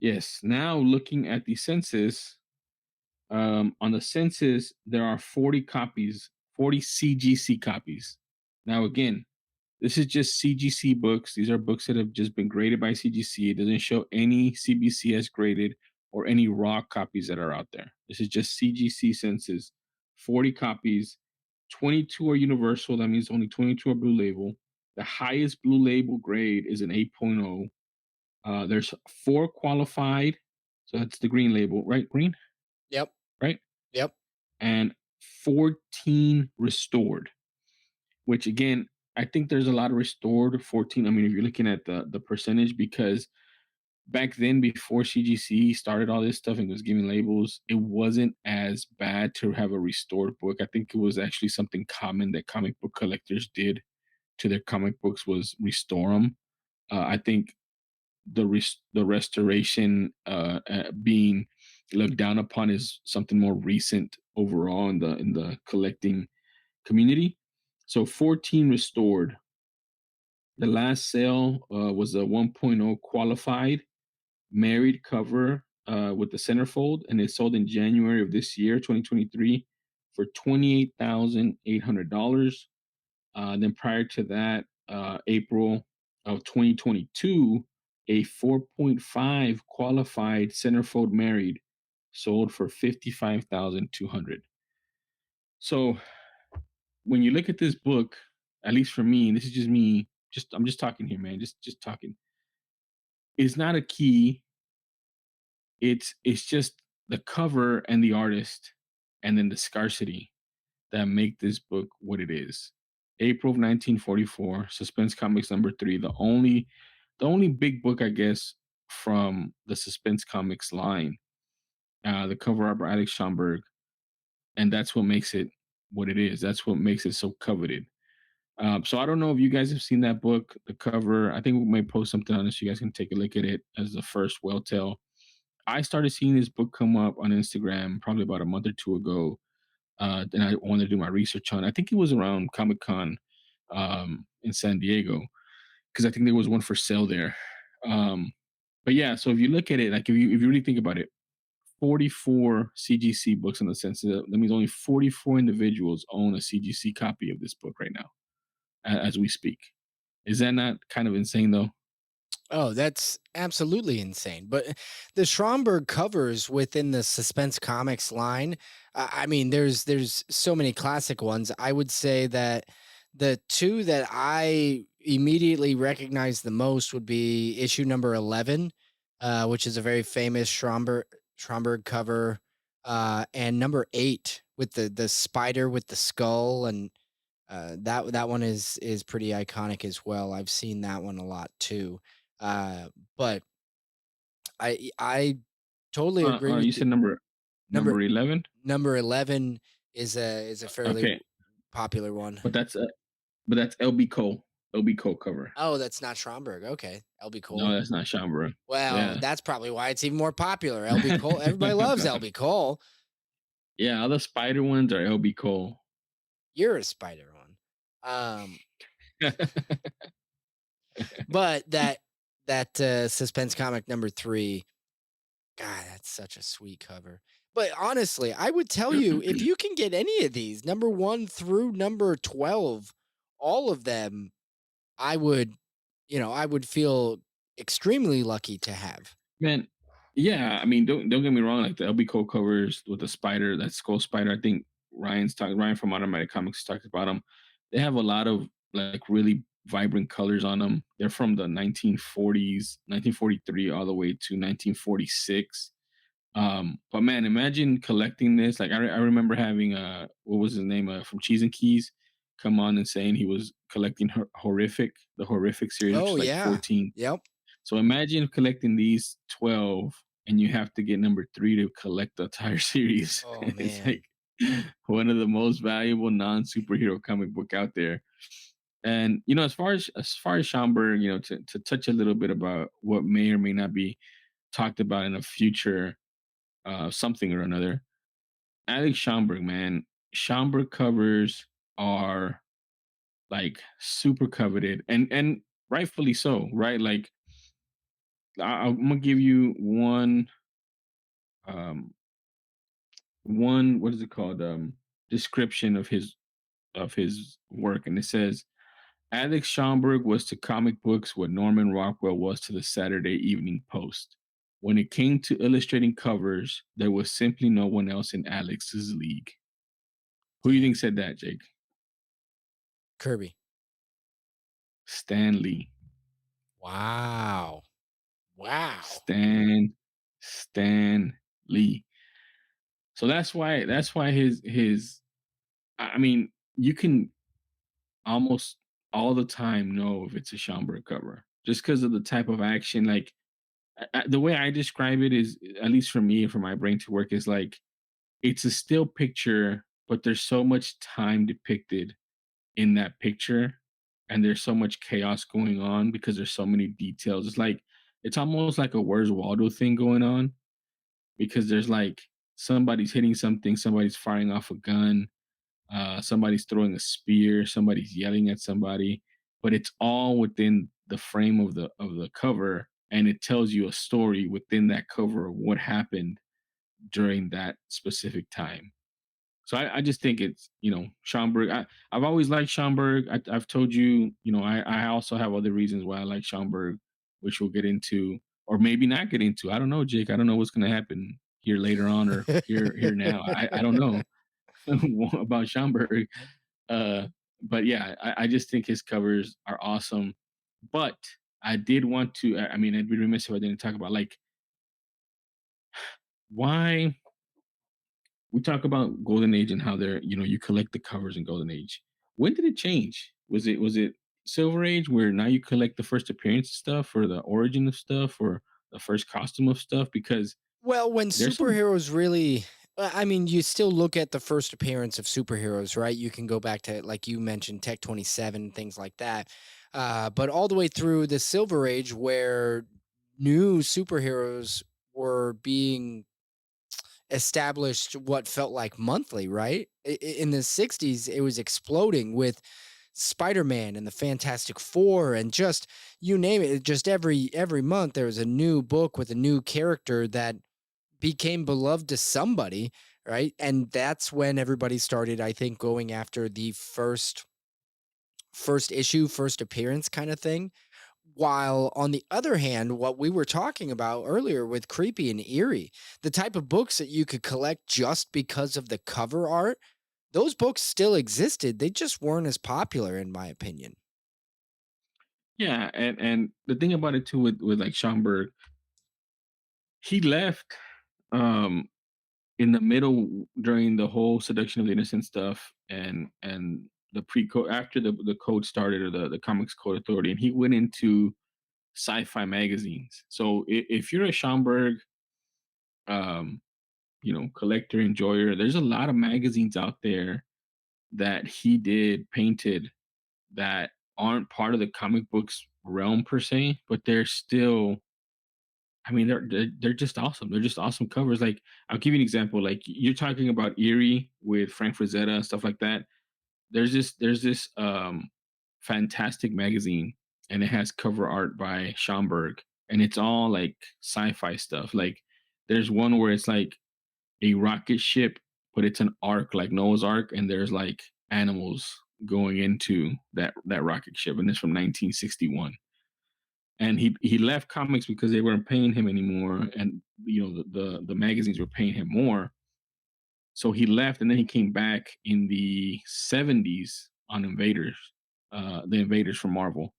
yes, now looking at the census, on the census there are 40 copies, 40 CGC copies. Now again, this is just CGC books. These are books that have just been graded by CGC. It doesn't show any CBCS graded or any raw copies that are out there. This is just CGC census. 40 copies, 22 are universal. That means only 22 are blue label. The highest blue label grade is an 8.0. There's 4 qualified, so that's the green label, right? Green, Yep. right? Yep. And 14 restored, which again, I think there's a lot of restored 14. I mean, if you're looking at the percentage, because back then, before CGC started all this stuff and was giving labels, it wasn't as bad to have a restored book. I think it was actually something common that comic book collectors did to their comic books, was restore them. I think the restoration being looked down upon is something more recent overall in the collecting community. So 14 restored. The last sale was a 1.0 qualified married cover with the centerfold, and it sold in January of this year, 2023, for $28,800. Then prior to that, April of 2022, a 4.5 qualified centerfold married sold for $55,200. So when you look at this book, at least for me, and this is just me, I'm just talking here, man, just talking. It's not a key. It's just the cover and the artist, and then the scarcity that make this book what it is. April of 1944, Suspense Comics #3, the only big book, I guess, from the Suspense Comics line. The cover art by Alex Schomburg, and that's what makes it what it is. That's what makes it so coveted. So I don't know if you guys have seen that book, the cover. I think we may post something on this. You guys can take a look at it as the first Well Tale. I started seeing this book come up on Instagram probably about a month or two ago. Then I wanted to do my research on. I think it was around Comic Con in San Diego because I think there was one for sale there. But yeah, so if you look at it, like if you really think about it, 44 CGC books in the sense that means only 44 individuals own a CGC copy of this book right now as we speak. Is that not kind of insane though? Oh, that's absolutely insane. But the Schomburg covers within the Suspense Comics line, I mean, there's so many classic ones. I would say that the two that I immediately recognize the most would be issue number 11, which is a very famous Schomburg cover, and number 8 with the spider with the skull, and that one is pretty iconic as well. I've seen that one a lot too. But I totally agree with You you. said number Number 11. number 11 is a fairly Okay, popular one. but that's LB Cole. LB Cole cover. Oh, that's not Schomburg. Okay, LB No, Cole. that's not Schomburg. Well, Yeah. that's probably why it's even more popular. LB Cole. Everybody loves LB Cole. Yeah, all the spider ones are LB Cole. You're a spider one. But that Suspense comic number 3, God, that's such a sweet cover. But honestly, I would tell you if you can get any of these, number 1 through number 12, all of them, I would, I would feel extremely lucky to have. Man, yeah, I mean, don't get me wrong, like the LB Cole covers with the spider, that skull spider, I think Ryan from Automatic Comics talked about them. They have a lot of like really vibrant colors on them. They're from the 1940s, 1943 all the way to 1946. But man, imagine collecting this. Like I remember having what was his name from Cheese and Keys come on and saying he was collecting the horrific series, which Oh is like yeah. 14. Yep. So imagine collecting these 12 and you have to get number 3 to collect the entire series. Oh It's man. like one of the most valuable non-superhero comic book out there. And as far as Schomburg, to touch a little bit about what may or may not be talked about in a future something or another. Alex Schomburg, man, Schomburg covers are like super coveted and rightfully so, right? Like I'm gonna give you um one what is it called description of his work, and it says Alex Schomburg was to comic books what Norman Rockwell was to the Saturday Evening Post. When it came to illustrating covers, there was simply no one else in Alex's league. Who do you think said that, Jake? Kirby. Stan Lee. Wow. Wow. Stan Lee. So that's why his I mean, you can almost all the time know if it's a Schomburg cover just because of the type of action. Like the way I describe it is, at least for me, for my brain to work, is like it's a still picture, but there's so much time depicted in that picture, and there's so much chaos going on because there's so many details. It's almost like a Where's Waldo thing going on because there's like somebody's hitting something, somebody's firing off a gun, somebody's throwing a spear, somebody's yelling at somebody, but it's all within the frame of the cover, and it tells you a story within that cover of what happened during that specific time. So I just think it's Schomburg. I've always liked Schomburg. I've told you, I also have other reasons why I like Schomburg, which we'll get into, or maybe not get into. I don't know, Jake. I don't know what's going to happen here later on or here now. I don't know about Schomburg. But yeah, I just think his covers are awesome. But I did want to. I mean, I'd be remiss if I didn't talk about like why we talk about Golden Age and how they're, you collect the covers in Golden Age. When did it change? Was it Silver Age where now you collect the first appearance stuff or the origin of stuff or the first costume of stuff? Because Well, when there's some superheroes really, I mean, you still look at the first appearance of superheroes, right? You can go back to, like you mentioned, Tech 27, things like that. But all the way through the Silver Age, where new superheroes were being established what felt like monthly, right? In the 60s, it was exploding with Spider-Man and the Fantastic Four and just you name it. Just every month there was a new book with a new character that became beloved to somebody, right? And that's when everybody started, I think, going after the first issue, first appearance kind of thing. While on the other hand, what we were talking about earlier with creepy and eerie, the type of books that you could collect just because of the cover art, those books still existed. They just weren't as popular, in my opinion. Yeah, and the thing about it too with like Schomburg, he left um in the middle during the whole seduction of the innocent stuff and the pre-code after the code started, or the comics code authority, and he went into sci-fi magazines. So if you're a Schomburg um collector, enjoyer, there's a lot of magazines out there that he did painted that aren't part of the comic books realm per se, but they're still, I mean, they're just awesome. They're just awesome covers. Like, I'll give you an example. Like, you're talking about Eerie with Frank Frazetta and stuff like that. There's this fantastic magazine, and it has cover art by Schomburg, and it's all like sci-fi stuff. Like, there's one where it's like a rocket ship, but it's an ark like Noah's Ark, and there's like animals going into that rocket ship, and it's from 1961. And he left comics because they weren't paying him anymore, and the magazines were paying him more. So he left, and then he came back in the 70s on Invaders, the Invaders from Marvel.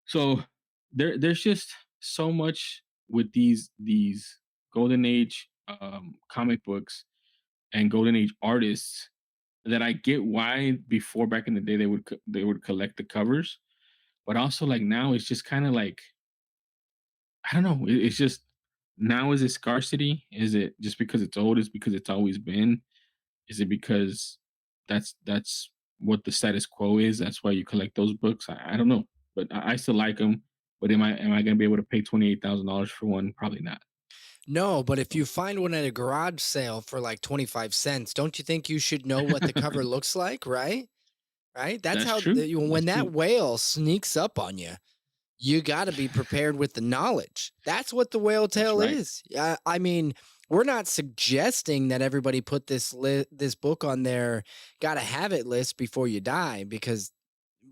So there's just so much with these golden age comic books and golden age artists that I get why before, back in the day, they would collect the covers, but also like now it's just kind of like, I don't know. It's just, now, is it scarcity? Is it just because it's old? Is it because it's always been? Is it because that's what the status quo is? That's why you collect those books. I don't know, but I still like them. But am I going to be able to pay $28,000 for one? Probably not. No, but if you find one at a garage sale for like 25 cents, don't you think you should know what the cover looks like, right? Right? That's That's how true. when That's that true. whale sneaks up on you, you got to be prepared with the knowledge. That's what the whale That's tail right. is. I mean, we're not suggesting that everybody put this book on their got to have it list before you die, because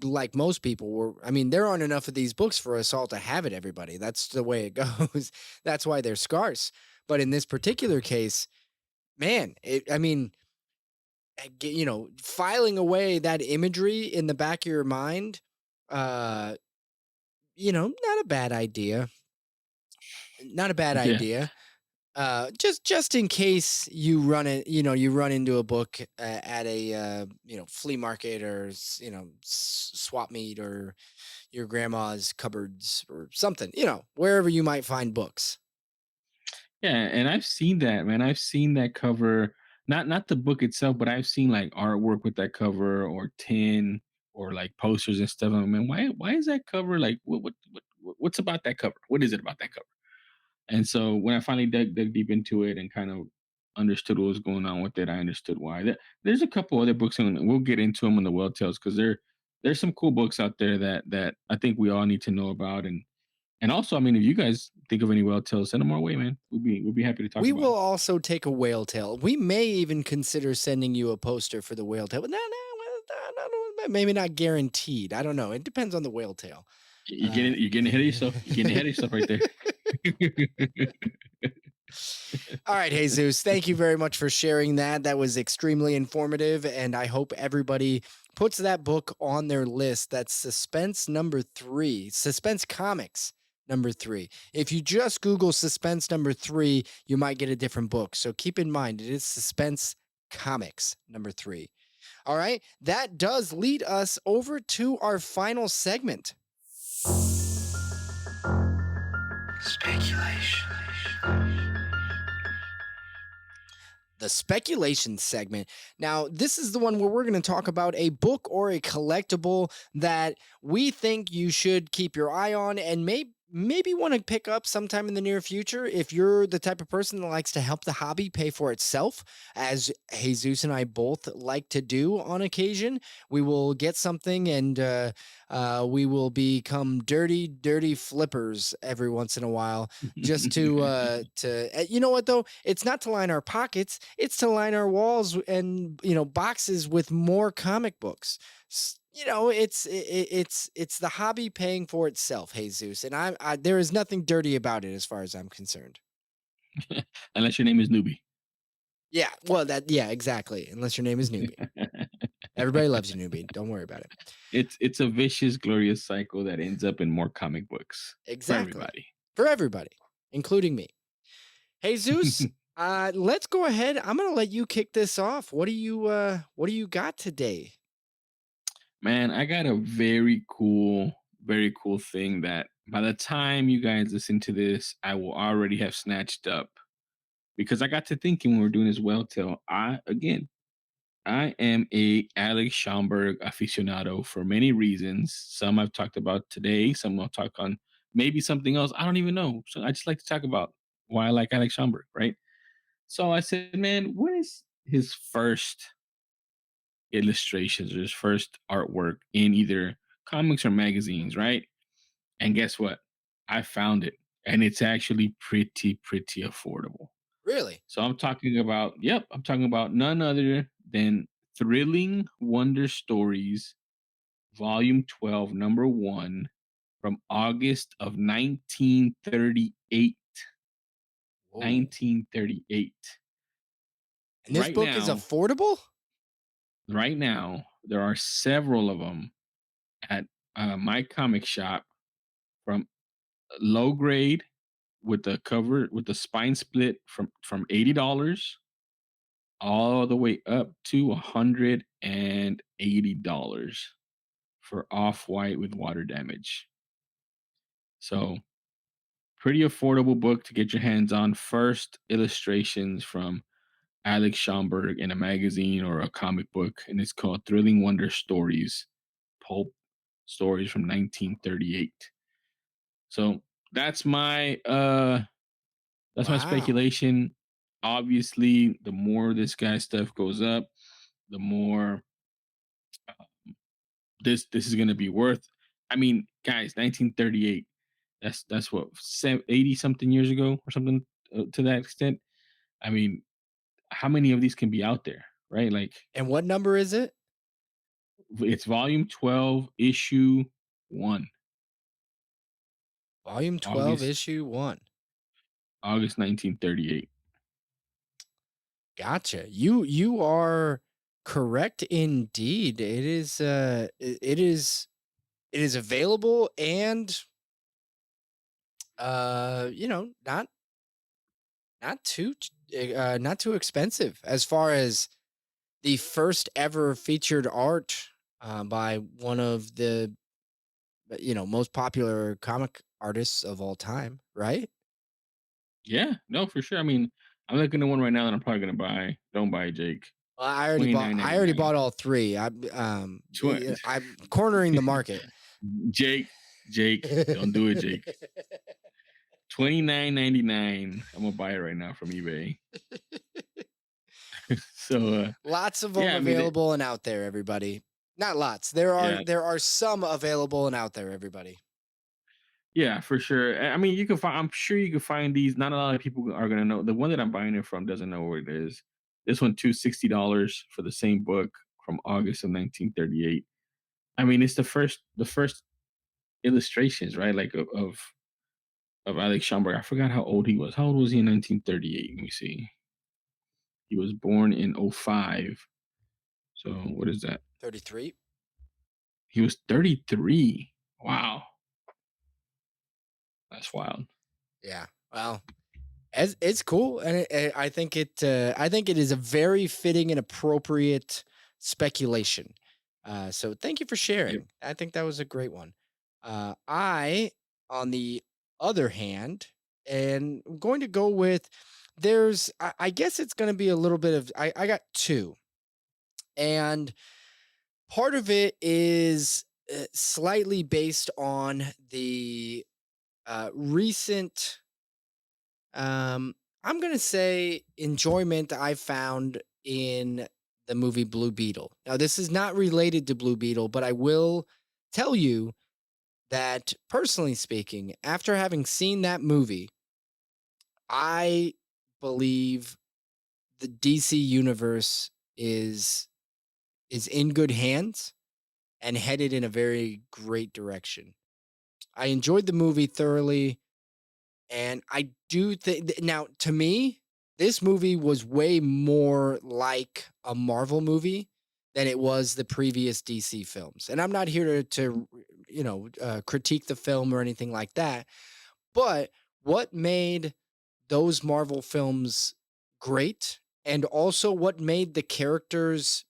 like most people I mean, there aren't enough of these books for us all to have it, everybody. That's the way it goes. That's why they're scarce. But in this particular case, man, I mean, filing away that imagery in the back of your mind, uh, not a bad idea. Not a bad Yeah. idea. Just in case you you run into a book at a flea market, or swap meet, or your grandma's cupboards or something, wherever you might find books. Yeah, and I've seen that, man. I've seen that cover, not the book itself, but I've seen like artwork with that cover, or tin, or like posters and stuff. I'm like, man, why is that cover like, what's about that cover? What is it about that cover? And so when I finally dug deep into it and kind of understood what was going on with it, I understood why. There's a couple other books, and we'll get into them in the Well Tales, because there's some cool books out there that I think we all need to know about. And also, I mean, if you guys think of any Well Tales, send them our way, man. We'd be happy to talk We about will them. also take a whale tail. We may even consider sending you a poster for the whale tail, but maybe not guaranteed. I don't know. It depends on the whale tail. You're getting ahead of yourself. You're getting ahead of yourself right there. All right, Jesus, thank you very much for sharing that. That was extremely informative, and I hope everybody puts that book on their list. That's Suspense number 3, Suspense Comics number 3. If you just Google Suspense number 3, you might get a different book. So keep in mind, it is Suspense Comics number 3. All right, that does lead us over to our final segment. Speculation. The speculation segment. Now, this is the one where we're going to talk about a book or a collectible that we think you should keep your eye on, and maybe want to pick up sometime in the near future, if you're the type of person that likes to help the hobby pay for itself, as Jesus and I both like to do on occasion, we will get something and we will become dirty flippers every once in a while, just you know what though? It's not to line our pockets; it's to line our walls and boxes with more comic books. It's the hobby paying for itself, Jesus, and there is nothing dirty about it as far as I'm concerned. Unless your name is Newbie. Yeah, well, exactly. Unless your name is Newbie, everybody loves you, Newbie. Don't worry about it. It's a vicious, glorious cycle that ends up in more comic books Exactly. for everybody, For everybody, including me. Jesus, let's go ahead. I'm gonna let you kick this off. What do you got today? Man, I got a very cool thing that by the time you guys listen to this, I will already have snatched up because I got to thinking when we were doing this well till I am a Alex Schomburg aficionado for many reasons. Some I've talked about today, some I'll talk on maybe something else. I don't even know. So I just like to talk about why I like Alex Schomburg, right? So I said, man, what is his first illustrations or his first artwork in either comics or magazines, right? And guess what? I found it. And it's actually pretty affordable. Really? So I'm talking about none other than Thrilling Wonder Stories, Volume 12, Number 1, from August of 1938. Whoa. 1938. And this Right book is now- affordable? Right now, there are several of them at my comic shop, from low grade with the cover with the spine split from $80 all the way up to $180 for off-white with water damage. So pretty affordable book to get your hands on. First illustrations from Alex Schomburg in a magazine or a comic book, and it's called Thrilling Wonder Stories, pulp stories from 1938. So that's my my speculation. Obviously, the more this guy's stuff goes up, the more this is going to be worth. I mean, guys, 1938. That's what 80 something years ago or something to that extent. I mean, how many of these can be out there, right? Like, And what number is it? it's volume 12, issue 1. Volume 12, issue 1. August 1938. Gotcha. You are correct indeed. It is available and not too expensive as far as the first ever featured art by one of the most popular comic artists of all time, right? Yeah, no, for sure. I mean, I'm looking at one right now that I'm probably gonna buy. Don't buy it, Jake. Well, I already bought all three. I'm cornering the market. Jake, don't do it, Jake. $29.99. I'm gonna buy it right now from eBay. So lots of them available and out there, everybody. Not lots. There are some available and out there, everybody. Yeah, for sure. I mean, I'm sure you can find these. Not a lot of people are gonna know. The one that I'm buying it from doesn't know where it is. This one too, $60 for the same book from August of 1938. I mean, it's the first illustrations, right? Like of Alex Schomburg. I forgot how old he was. How old was he in 1938? Let me see. He was born in 05. So what is that? 33. He was 33. Wow. That's wild. Yeah. Well, it's cool, and I think it is a very fitting and appropriate speculation. So thank you for sharing. Yep. I think that was a great one. I, on the other hand, am going to go with I guess it's going to be a little bit of I got two, and part of it is slightly based on the recent, I'm gonna say enjoyment I found in the movie Blue Beetle. Now, this is not related to Blue Beetle, but I will tell you that personally speaking, after having seen that movie, I believe the DC universe is in good hands and headed in a very great direction. I enjoyed the movie thoroughly, and I do think now to me, this movie was way more like a Marvel movie than it was the previous DC films. And I'm not here to critique the film or anything like that. But what made those Marvel films great, and also what made the characters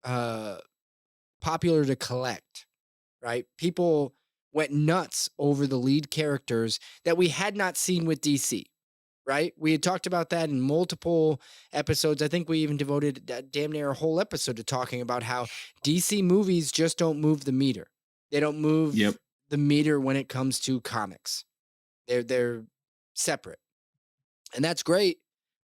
uh, popular to collect, right? People went nuts over the lead characters that we had not seen with DC, right? We had talked about that in multiple episodes. I think we even devoted damn near a whole episode to talking about how DC movies just don't move the meter. They don't move Yep. the meter when it comes to comics. They're separate. And that's great,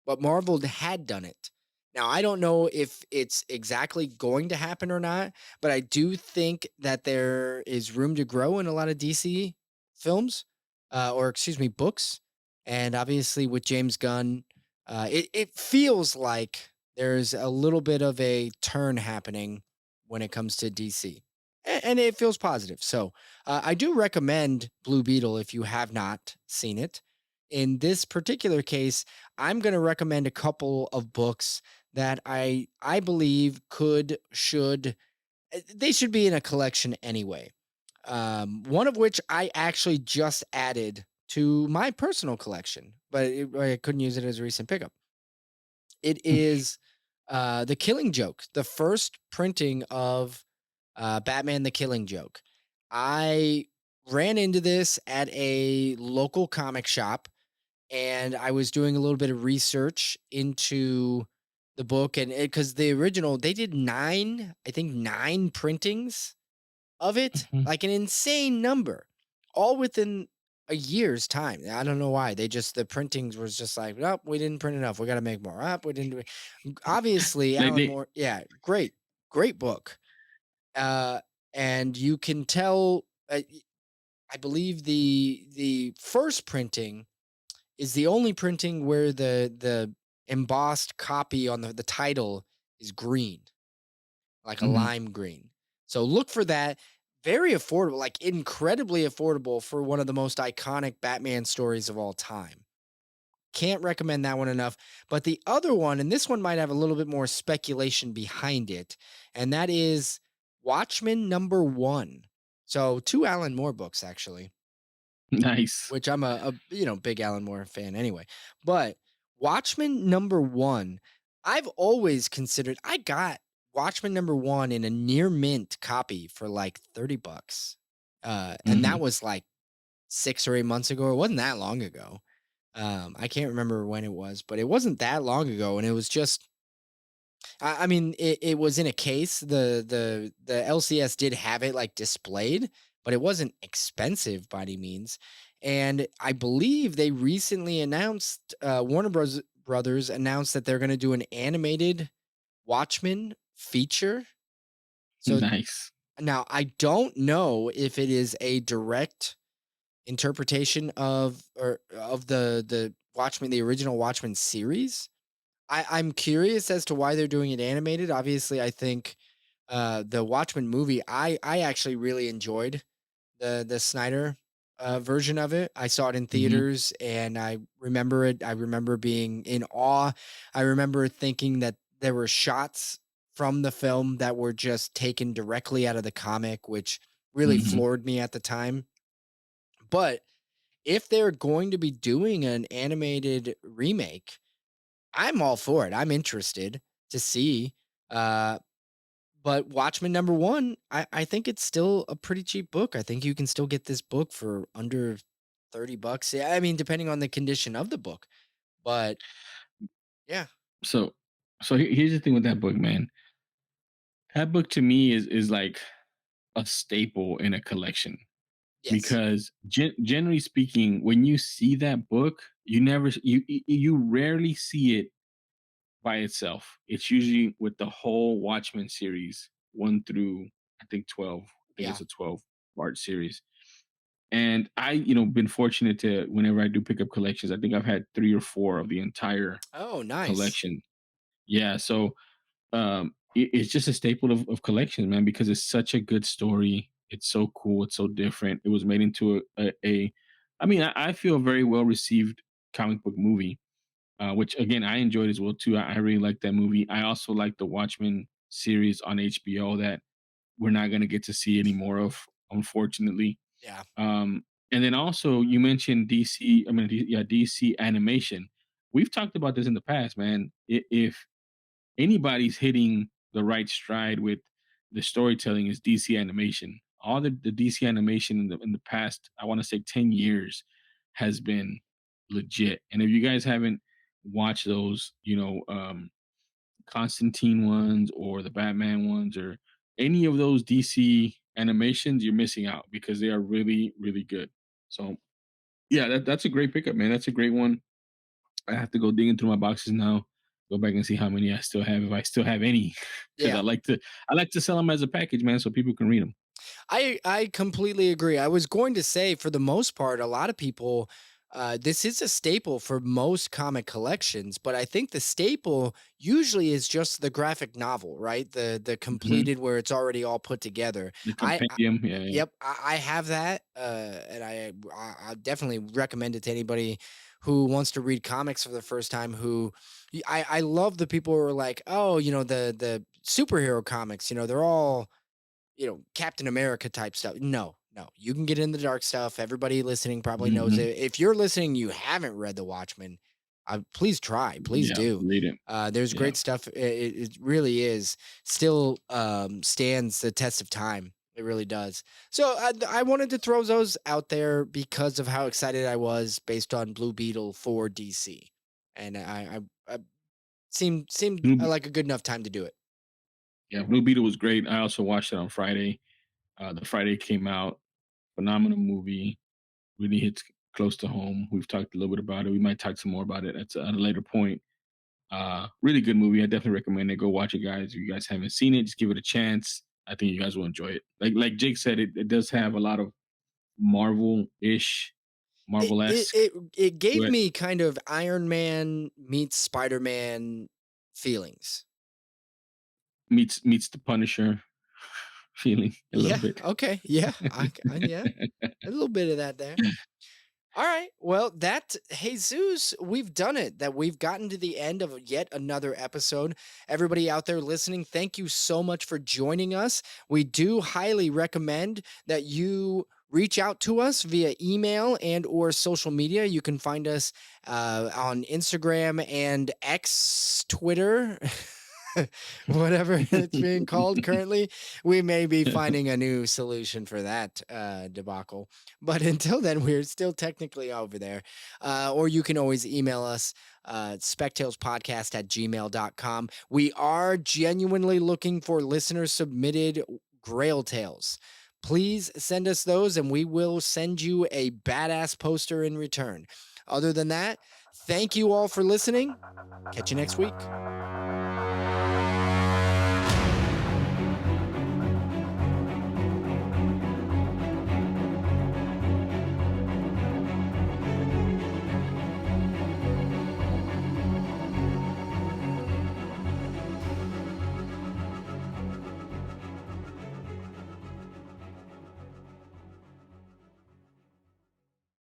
but Marvel had done it. Now, I don't know if it's exactly going to happen or not, but I do think that there is room to grow in a lot of DC films, or excuse me, books. And obviously, with James Gunn, it feels like there's a little bit of a turn happening when it comes to DC. And it feels positive. So I do recommend Blue Beetle if you have not seen it. In this particular case, I'm going to recommend a couple of books that I believe they should be in a collection anyway. One of which I actually just added to my personal collection, but I couldn't use it as a recent pickup. It is The Killing Joke, the first printing of Batman the Killing Joke. I ran into this at a local comic shop, and I was doing a little bit of research into the book, and because the original, they did I think nine printings of it, Mhm. like an insane number, all within a year's time. I don't know why. The printings was just like, nope, we didn't print enough. We got to make more. Up, we didn't do it. Obviously, Like Alan they, Moore, yeah, great book. Uh, and you can tell, I believe the first printing is the only printing where the embossed copy on the title is green, like a Mhm. lime green. So look for that. Very affordable, like incredibly affordable for one of the most iconic Batman stories of all time. Can't recommend that one enough. But the other one, and this one might have a little bit more speculation behind it, and that is Watchmen #1. So two Alan Moore books, actually, Nice. which I'm a big Alan Moore fan anyway. But Watchmen #1, I've always considered. I got Watchmen #1 in a near mint copy for like $30, and that Mhm. was like 6 or 8 months ago. It wasn't that long ago. I can't remember when it was, but it wasn't that long ago, and it was just. I mean, it was in a case. The LCS did have it like displayed, but it wasn't expensive by any means. And I believe they recently announced Brothers announced that they're going to do an animated Watchmen feature. So Nice. now I don't know if it is a direct interpretation of the Watchmen, the original Watchmen series. I'm curious as to why they're doing it animated. Obviously, I think the Watchmen movie, I actually really enjoyed the Snyder version of it. I saw it in Mhm. theaters, and I remember it. I remember being in awe. I remember thinking that there were shots from the film that were just taken directly out of the comic, which really Mhm. floored me at the time. But if they're going to be doing an animated remake, I'm all for it. I'm interested to see. Uh, but Watchmen #1, I think it's still a pretty cheap book. I think you can still get this book for under $30. Yeah, I mean, depending on the condition of the book. But yeah. So, here's the thing with that book, man. That book to me is like a staple in a collection. Yes. because generally speaking, when you see that book, you rarely see it by itself. It's usually with the whole Watchmen series, 1 through I think 12. I think Yeah. it's a 12-part series. And I, been fortunate to whenever I do pick up collections, I think I've had 3 or 4 of the entire Oh, nice. collection. Yeah, so it's just a staple of collections, man, because it's such a good story. It's so cool. It's so different. It was made into I mean, I feel a very well received comic book movie, which again I enjoyed as well too. I really like that movie. I also like the Watchmen series on HBO that we're not gonna get to see any more of, unfortunately. Yeah. And then also you mentioned DC. I mean, yeah, DC animation. We've talked about this in the past, man. If anybody's hitting the right stride with the storytelling is DC animation. All the DC animation in the past, I want to say 10 years has been legit. And if you guys haven't watched those, Constantine ones or the Batman ones or any of those DC animations, you're missing out because they are really, really good. So yeah, that's a great pickup, man. That's a great one. I have to go digging through my boxes now, go back and see how many I still have, if I still have any, because Yeah. I like to sell them as a package, man, so people can read them. I completely agree. I was going to say, for the most part, a lot of people, this is a staple for most comic collections, but I think the staple usually is just the graphic novel, right? The Mhm. completed where it's already all put together. The I compendium, yeah, yeah. Yep, I have that, and I definitely recommend it to anybody who wants to read comics for the first time. I love the people who are like, oh, the superhero comics, they're all Captain America type stuff. No, no, you can get in the dark stuff. Everybody listening probably knows Mhm. it. If you're listening, you haven't read The Watchmen, please try, please Yeah, do. read it. There's Yeah. great stuff. It really is still stands the test of time. It really does. So I wanted to throw those out there because of how excited I was based on Blue Beetle for DC, and I seemed Blue Be like a good enough time to do it. yeah, Blue Beetle was great. I also watched it on Friday. The Friday it came out, phenomenal movie, really hits close to home. We've talked a little bit about it. We might talk some more about it at a later point. Really good movie. I definitely recommend it. Go watch it, guys. If you guys haven't seen it, just give it a chance. I think you guys will enjoy it. Like Jake said, it does have a lot of Marvel-ish, It it Marvel-esque it it to gave it. me kind of Iron Man meets Spider-Man feelings. Meets the Punisher feeling a little Yeah, bit. okay, yeah, yeah, a little bit of that there. Alright, well, Jesus, we've done it, that we've gotten to the end of yet another episode. Everybody out there listening, thank you so much for joining us. We do highly recommend that you reach out to us via email and or social media. You can find us on Instagram and X, Twitter, whatever it's being called currently. We may be finding a new solution for that debacle. But until then, we're still technically over there. Or you can always email us, spectalespodcast@gmail.com. We are genuinely looking for listener submitted Grail Tales. Please send us those and we will send you a badass poster in return. Other than that, thank you all for listening. Catch you next week.